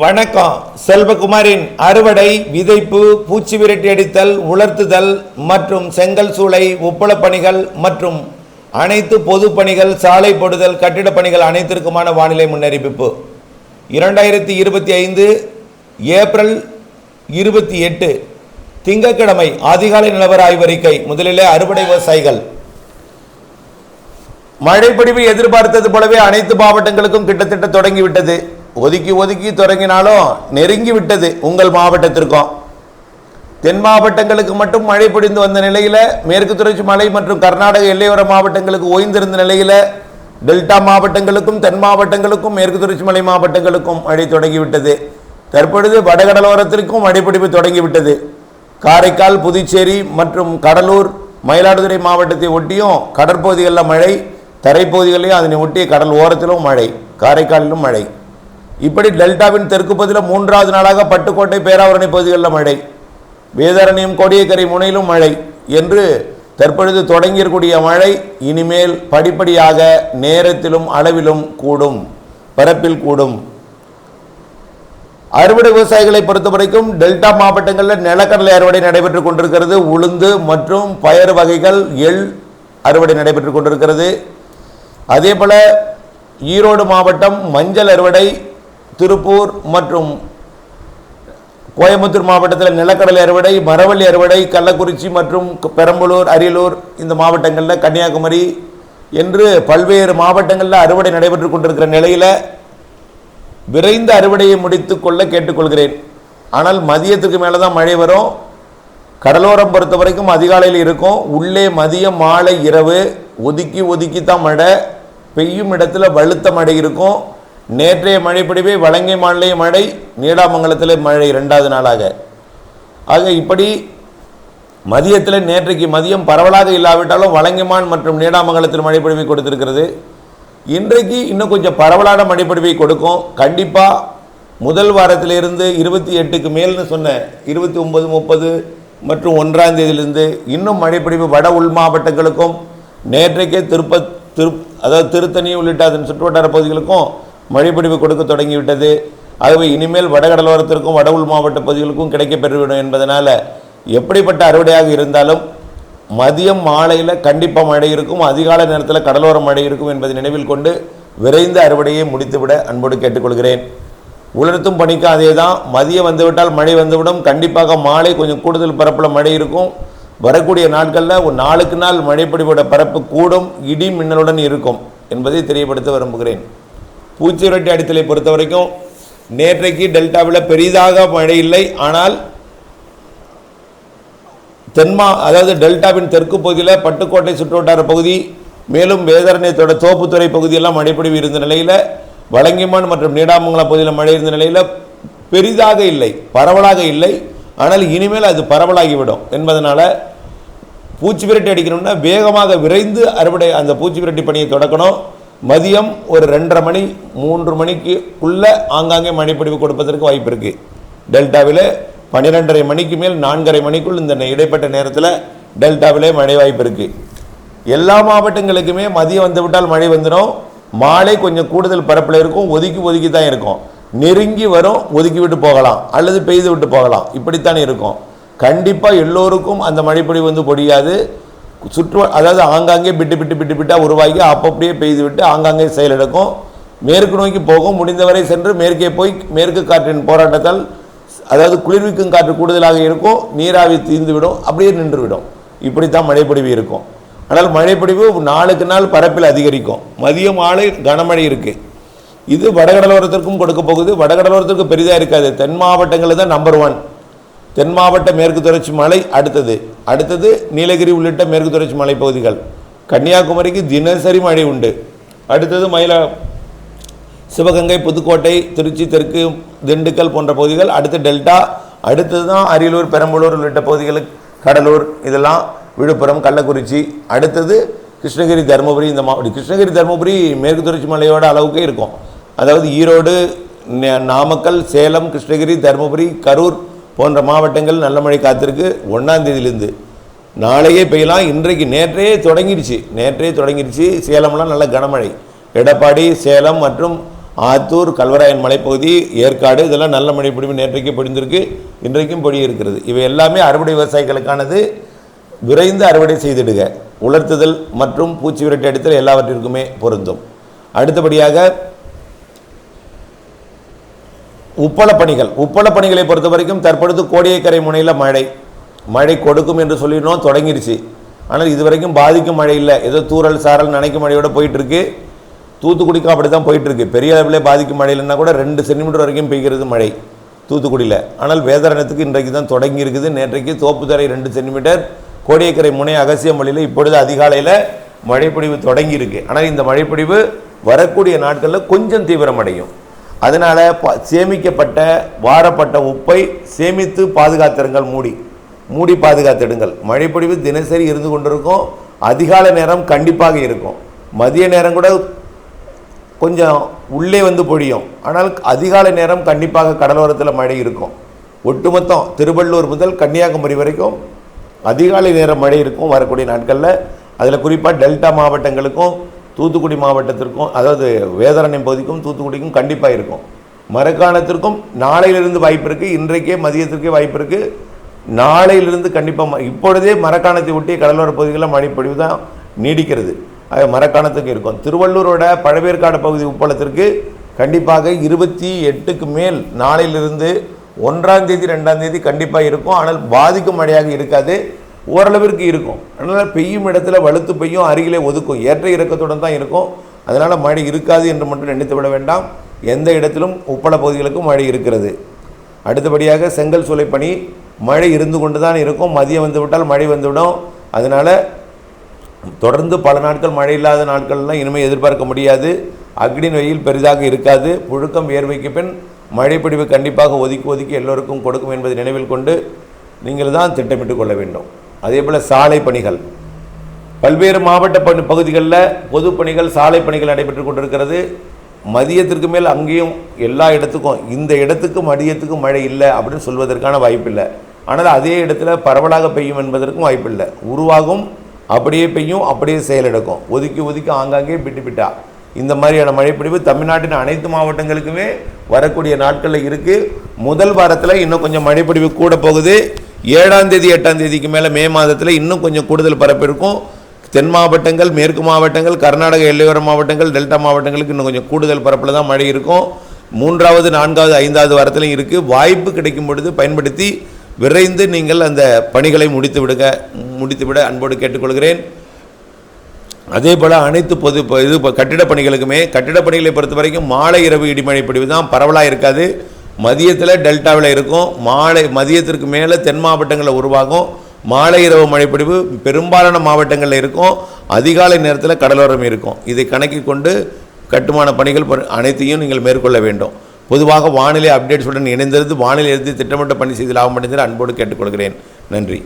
வணக்கம். செல்வகுமாரின் அறுவடை, விதைப்பு, பூச்சி விரட்டி அடித்தல், உலர்த்துதல் மற்றும் செங்கல் சூளை, உப்பளப் பணிகள் மற்றும் அனைத்து பொது பணிகள், சாலை போடுதல், கட்டிடப் பணிகள் அனைத்திற்குமான வானிலை முன்னறிவிப்பு. 2025 ஏப்ரல் 28 திங்கட்கிழமை அதிகாலை நிலவர ஆய்வறிக்கை. முதலிலே அறுவடை விவசாயிகள். மழைப்பொழிவு எதிர்பார்த்தது போலவே அனைத்து மாவட்டங்களுக்கும் கிட்டத்தட்ட தொடங்கிவிட்டது. ஒதுக்கி தொடங்கினாலும் நெருங்கி விட்டது. உங்கள் மாவட்டத்திற்கும் தென் மாவட்டங்களுக்கு மட்டும் மழை பொழிந்து வந்த நிலையில், மேற்கு தொடர்ச்சி மலை மற்றும் கர்நாடக எல்லையோர மாவட்டங்களுக்கு ஓய்ந்திருந்த நிலையில், டெல்டா மாவட்டங்களுக்கும் தென் மாவட்டங்களுக்கும் மேற்கு தொடர்ச்சி மலை மாவட்டங்களுக்கும் மழை தொடங்கிவிட்டது. தற்பொழுது வடகடலோரத்திற்கும் மழைப்பொழிவு தொடங்கிவிட்டது. காரைக்கால், புதுச்சேரி மற்றும் கடலூர், மயிலாடுதுறை மாவட்டத்தை ஒட்டியும் கடற்பகுதிகளில் மழை, தரைப்பகுதிகளையும் அதனை ஒட்டிய கடல் ஓரத்திலும் மழை, காரைக்காலிலும் மழை. இப்படி டெல்டாவின் தெற்கு பகுதியில் 3வது நாளாக பட்டுக்கோட்டை, பேராவரணி பகுதிகளில் மழை, வேதாரண்யம், கோடியக்கரை முனையிலும் மழை என்று தற்பொழுது தொடங்கியிருக்கூடிய மழை இனிமேல் படிப்படியாக நேரத்திலும் அளவிலும் கூடும், பரப்பில் கூடும். அறுவடை விவசாயிகளை பொறுத்த வரைக்கும் டெல்டா மாவட்டங்களில் நிலக்கடலை அறுவடை நடைபெற்றுக் கொண்டிருக்கிறது. உளுந்து மற்றும் பயறு வகைகள், எள் அறுவடை நடைபெற்றுக் கொண்டிருக்கிறது. அதே போல ஈரோடு மாவட்டம் மஞ்சள் அறுவடை, திருப்பூர் மற்றும் கோயம்புத்தூர் மாவட்டத்தில் நிலக்கடலை அறுவடை, மரவள்ளி அறுவடை, கள்ளக்குறிச்சி மற்றும் பெரம்பலூர், அரியலூர் இந்த மாவட்டங்களில், கன்னியாகுமரி என்று பல்வேறு மாவட்டங்களில் அறுவடை நடைபெற்றுக் கொண்டிருக்கிற நிலையில் விரைந்த அறுவடையை முடித்து கொள்ள கேட்டுக்கொள்கிறேன். ஆனால் மதியத்துக்கு மேலே தான் மழை வரும். கடலோரம் பொறுத்த வரைக்கும் அதிகாலையில் இருக்கும். உள்ளே மதியம், மாலை, இரவு ஒதுக்கி தான் மழை பெய்யும். இடத்துல வலுத்த மழை இருக்கும். நேற்றைய மழைப்பொழிவை வலங்கை மாநில மழை, நீடாமங்கலத்தில் மழை 2வது நாளாக. ஆக இப்படி மதியத்தில் நேற்றைக்கு மதியம் பரவலாக இல்லாவிட்டாலும் வலங்கைமான் மற்றும் நீடாமங்கலத்தில் மழைப்பொழிவை கொடுத்திருக்கிறது. இன்றைக்கு இன்னும் கொஞ்சம் பரவலான மழைப்பொழிவை கொடுக்கும். கண்டிப்பாக முதல் வாரத்திலிருந்து 28க்கு மேல்னு சொன்னேன். 29, 30 மற்றும் 1ஆம் தேதியிலிருந்து இன்னும் மழைப்பொழிவு வட உள் மாவட்டங்களுக்கும், நேற்றைக்கே அதாவது திருத்தணி உள்ளிட்ட அதன் சுற்றுவட்டார பகுதிகளுக்கும் மழைப்பொழிவு கொடுக்க தொடங்கிவிட்டது. ஆகவே இனிமேல் வடகடலோரத்திற்கும் வட உள் மாவட்ட பகுதிகளுக்கும் கிடைக்கப் பெற்றுவிடும் என்பதனால் எப்படிப்பட்ட அறுவடையாக இருந்தாலும் மதியம், மாலையில் கண்டிப்பாக மழை இருக்கும். அதிகாலை நேரத்தில் கடலோர மழை இருக்கும் என்பதை நினைவில் கொண்டு விரைந்த அறுவடையை முடித்துவிட அன்போடு கேட்டுக்கொள்கிறேன். உலர்த்தும் பணிக்கு அதே தான். மதியம் வந்துவிட்டால் மழை வந்துவிடும். கண்டிப்பாக மாலை கொஞ்சம் கூடுதல் பரப்பில் மழை இருக்கும். வரக்கூடிய நாட்களில் ஒரு நாளுக்கு நாள் மழைப்பொழிவோட பரப்பு கூடும், இடி மின்னலுடன் இருக்கும் என்பதை தெரியப்படுத்த விரும்புகிறேன். பூச்சி விரட்டி அடித்தலை பொறுத்த வரைக்கும் நேற்றைக்கு டெல்டாவில் பெரிதாக மழை இல்லை. ஆனால் அதாவது டெல்டாவின் தெற்கு பகுதியில் பட்டுக்கோட்டை சுற்றுவட்டார பகுதி, மேலும் வேதாரண்யத்தோட தோப்புத்துறை பகுதியெல்லாம் மழைப்பொழிவு இருந்த நிலையில், வலங்கைமான் மற்றும் நீடாமங்கலம் பகுதியில் மழை இருந்த நிலையில் பெரிதாக இல்லை, பரவலாக இல்லை. ஆனால் இனிமேல் அது பரவலாகிவிடும் என்பதனால் பூச்சி விரட்டி அடிக்கணும்னா வேகமாக விரைந்து அறுவடை அந்த பூச்சி விரட்டி பணியை தொடக்கணும். மதியம் ஒரு 2:30 மணி 3 மணிக்குள்ளே ஆங்காங்கே மழைப்பொழிவு கொடுப்பதற்கு வாய்ப்பு இருக்குது. டெல்டாவில் 12:30 மணிக்கு மேல் 4:30 மணிக்குள் இந்த இடைப்பட்ட நேரத்தில் டெல்டாவிலே மழை வாய்ப்பு இருக்குது. எல்லா மாவட்டங்களுக்குமே மதியம் வந்துவிட்டால் மழை வந்துடும். மாலை கொஞ்சம் கூடுதல் பரப்பில் இருக்கும். ஒதுக்கி தான் இருக்கும். நெருங்கி வரும், ஒதுக்கி விட்டு போகலாம் அல்லது பெய்து விட்டு போகலாம், இப்படித்தான் இருக்கும். கண்டிப்பாக எல்லோருக்கும் அந்த மழைப்பொழிவு பொழியாது. அதாவது ஆங்காங்கே பிட்டாக உருவாகி அப்பப்படியே பெய்து விட்டு ஆங்காங்கே செயலெடுக்கும். மேற்கு நோக்கி போகும். முடிந்தவரை சென்று மேற்கே போய் மேற்கு காற்றின் போராட்டத்தால், அதாவது குளிர்விக்கும் காற்று கூடுதலாக இருக்கும், நீராவி தீர்ந்துவிடும், அப்படியே நின்றுவிடும். இப்படித்தான் மழைப்பொழிவு இருக்கும். ஆனால் மழைப்பொழிவு நாளுக்கு நாள் பரப்பில் அதிகரிக்கும். மதியம், மாலை கனமழை இருக்குது. இது வடகடலோரத்திற்கும் கொடுக்க போகுது. வடகடலோரத்திற்கு பெரிதாக இருக்காது. தென் மாவட்டங்களில் தான் நம்பர் 1. தென் மாவட்ட மேற்கு தொடர்ச்சி மலை அடுத்தது நீலகிரி உள்ளிட்ட மேற்கு தொடர்ச்சி மலை பகுதிகள். கன்னியாகுமரிக்கு தினசரி மழை உண்டு. அடுத்தது சிவகங்கை, புதுக்கோட்டை, திருச்சி தெற்கு, திண்டுக்கல் போன்ற பகுதிகள். அடுத்து டெல்டா. அடுத்தது தான் அரியலூர், பெரம்பலூர் உள்ளிட்ட பகுதிகளுக்கு, கடலூர், இதெல்லாம் விழுப்புரம், கள்ளக்குறிச்சி. அடுத்தது கிருஷ்ணகிரி, தருமபுரி. இந்த கிருஷ்ணகிரி, தருமபுரி மேற்கு தொடர்ச்சி மலையோட அளவுக்கே இருக்கும். அதாவது ஈரோடு, நாமக்கல், சேலம், கிருஷ்ணகிரி, தருமபுரி, கரூர் போன்ற மாவட்டங்கள் நல்ல மழை காத்திருக்கு. 1ஆம் தேதியிலிருந்து நாளையே பெய்யலாம். இன்றைக்கு நேற்றே தொடங்கிடுச்சு. சேலம்லாம் நல்ல கனமழை. எடப்பாடி, சேலம் மற்றும் ஆத்தூர், கல்வராயன் மலைப்பகுதி, ஏற்காடு இதெல்லாம் நல்ல மழை பொழிவு நேற்றைக்கு பொழிந்திருக்கு, இன்றைக்கும் பொழிய இருக்கிறது. இவை எல்லாமே அறுவடை விவசாயிகளுக்கானது. விரைந்து அறுவடை செய்திடுக. உலர்த்துதல் மற்றும் பூச்சி விரட்டி அடித்தல் எல்லாவற்றிற்குமே பொருந்தும். அடுத்தபடியாக உப்பள பணிகளை பொறுத்த வரைக்கும் தற்பொழுது கோடியக்கரை முனையில் மழை கொடுக்கும் என்று சொல்லினோம், தொடங்கிருச்சு. ஆனால் இதுவரைக்கும் பாதிக்கும் மழை இல்லை. ஏதோ தூறல் சாரல் நனைக்கும் மழையோடு போயிட்டுருக்கு. தூத்துக்குடிக்கும் அப்படி தான் போயிட்டுருக்கு. பெரிய அளவில் பாதிக்கும் மழை இல்லைன்னா கூட 2 சென்டிமீட்டர் வரைக்கும் பெய்கிறது மழை தூத்துக்குடியில். ஆனால் வேதாரண்யத்துக்கு இன்றைக்கு தான் தொடங்கி இருக்குது. நேற்றைக்கு தோப்புத்தரை 2 சென்டிமீட்டர், கோடியக்கரை முனை அகசியமலையில் இப்பொழுது அதிகாலையில் மழைப்பொழிவு தொடங்கி இருக்கு. ஆனால் இந்த மழைப்பொழிவு வரக்கூடிய நாட்களில் கொஞ்சம் தீவிரமடையும். அதனால் சேமிக்கப்பட்ட வாரப்பட்ட உப்பை சேமித்து பாதுகாத்திருங்கள். மூடி பாதுகாத்திடுங்கள். மழைப்பொழிவு தினசரி இருந்து கொண்டிருக்கும். அதிகாலை நேரம் கண்டிப்பாக இருக்கும். மதிய நேரம் கூட கொஞ்சம் உள்ளே வந்து பொழியும். ஆனால் அதிகாலை நேரம் கண்டிப்பாக கடலோரத்தில் மழை இருக்கும். ஒட்டுமொத்தம் திருவள்ளூர் முதல் கன்னியாகுமரி வரைக்கும் அதிகாலை நேரம் மழை இருக்கும் வரக்கூடிய நாட்களில். அதில் குறிப்பாக டெல்டா மாவட்டங்களுக்கும் தூத்துக்குடி மாவட்டத்திற்கும், அதாவது வேதாரண்யம் பகுதிக்கும் தூத்துக்குடிக்கும் கண்டிப்பாக இருக்கும். மரக்காணத்திற்கும் நாளையிலிருந்து வாய்ப்பு இருக்குது. இன்றைக்கே மதியத்திற்கே வாய்ப்பு இருக்குது. நாளையிலிருந்து கண்டிப்பாக இப்பொழுதே மரக்காணத்தை ஒட்டிய கடலோர பகுதிகளில் மழைப்பொழிவு தான் நீடிக்கிறது. அது மரக்காணத்துக்கு இருக்கும். திருவள்ளூரோட பழவேற்காடு பகுதி உப்பளத்திற்கு கண்டிப்பாக 28க்கு மேல் நாளையிலிருந்து 1ஆம் தேதி 2ஆம் தேதி கண்டிப்பாக இருக்கும். ஆனால் பாதிக்கும் மழையாக இருக்காது, ஓரளவிற்கு இருக்கும். அதனால் பெய்யும் இடத்துல வலுத்து பெய்யும், அருகிலே ஒதுக்கும், ஏற்ற இறக்கத்துடன் தான் இருக்கும். அதனால் மழை இருக்காது என்று மட்டும் நினைத்து விட வேண்டாம். எந்த இடத்திலும் உப்பள பகுதிகளுக்கும் மழை இருக்கிறது. அடுத்தபடியாக செங்கல் சூளை பணி மழை இருந்து கொண்டு தான் இருக்கும். மதியம் வந்துவிட்டால் மழை வந்துவிடும். அதனால் தொடர்ந்து பல நாட்கள் மழை இல்லாத நாட்கள்லாம் இனிமேல் எதிர்பார்க்க முடியாது. அக்னி வெயில் பெரிதாக இருக்காது. புழுக்கம் வியர்வைக்கு பின் மழைப்பிடிவு கண்டிப்பாக ஒதுக்கி எல்லோருக்கும் கொடுக்கும் என்பதை நினைவில் கொண்டு நீங்கள் தான் திட்டமிட்டு கொள்ள வேண்டும். அதே போல் சாலை பணிகள் பல்வேறு மாவட்ட பகுதிகளில் பொது பணிகள், சாலை பணிகள் நடைபெற்று கொண்டிருக்கிறது. மதியத்திற்கு மேல் அங்கேயும் எல்லா இடத்துக்கும் இந்த இடத்துக்கு மதியத்துக்கு மழை இல்லை அப்படின்னு சொல்வதற்கான வாய்ப்பில்லை. ஆனால் அதே இடத்துல பரவலாக பெய்யும் என்பதற்கும் வாய்ப்பில்லை. உருவாகும், அப்படியே பெய்யும், அப்படியே செயலெடுக்கும். ஒதுக்கி ஆங்காங்கே பிட்டா இந்த மாதிரியான மழைப்பிடிவு தமிழ்நாட்டின் அனைத்து மாவட்டங்களுக்குமே வரக்கூடிய நாட்களில் இருக்குது. முதல் வாரத்தில் இன்னும் கொஞ்சம் மழைப்பிடிவு கூட போகுது. 7ஆம் தேதி 8ஆம் தேதிக்கு மேலே மே மாதத்தில் இன்னும் கொஞ்சம் கூடுதல் பரப்பு இருக்கும். தென் மாவட்டங்கள், மேற்கு மாவட்டங்கள், கர்நாடக எல்லையோர மாவட்டங்கள், டெல்டா மாவட்டங்களுக்கு இன்னும் கொஞ்சம் கூடுதல் பரப்பில் தான் மழை இருக்கும். 3ஆவது 4ஆவது 5ஆவது வாரத்திலையும் இருக்குது. வாய்ப்பு கிடைக்கும் பொழுது பயன்படுத்தி விரைந்து நீங்கள் அந்த பணிகளை முடித்துவிட அன்போடு கேட்டுக்கொள்கிறேன். அதே போல் அனைத்து கட்டிடப் பணிகளுக்குமே, கட்டிடப் பணிகளை பொறுத்த வரைக்கும் மாலை இரவு இடிமழை பொழிவு தான் பரவலாக இருக்காது. மதியத்தில் டெல்டாவில் இருக்கும். மதியத்திற்கு மேலே தென் மாவட்டங்களில் உருவாகும். மாலை இரவு மழைப்பொழிவு பெரும்பாலான மாவட்டங்களில் இருக்கும். அதிகாலை நேரத்தில் கடலோரம் இருக்கும். இதை கணக்கில் கொண்டு கட்டுமான பணிகள் அனைத்தையும் நீங்கள் மேற்கொள்ள வேண்டும். பொதுவாக வானிலை அப்டேட்ஸுடன் இணைந்திருந்து வானிலை எழுதி திட்டமிட்ட பணி செய்து லாபம் அடைந்து அன்போடு கேட்டுக்கொள்கிறேன். நன்றி.